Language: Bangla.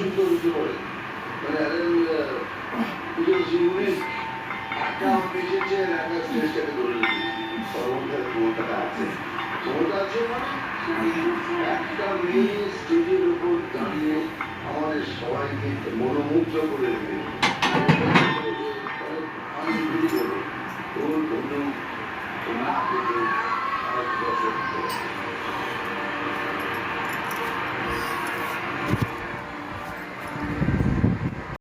সুন্দর হতে পারে মানে একটা এসেছে একটা স্টেজটাকে ধরে রেখেছি ওর মধ্যে ক্ষমতাটা আছে ক্ষমতা আছে মানে একটা মেয়ে স্টেজের উপর দাঁড়িয়ে আমাদের সবাইকে মনোমুগ্ধ করে দেবে আমি শুরু করবো ওর বন্ধু না পেতে আর বছর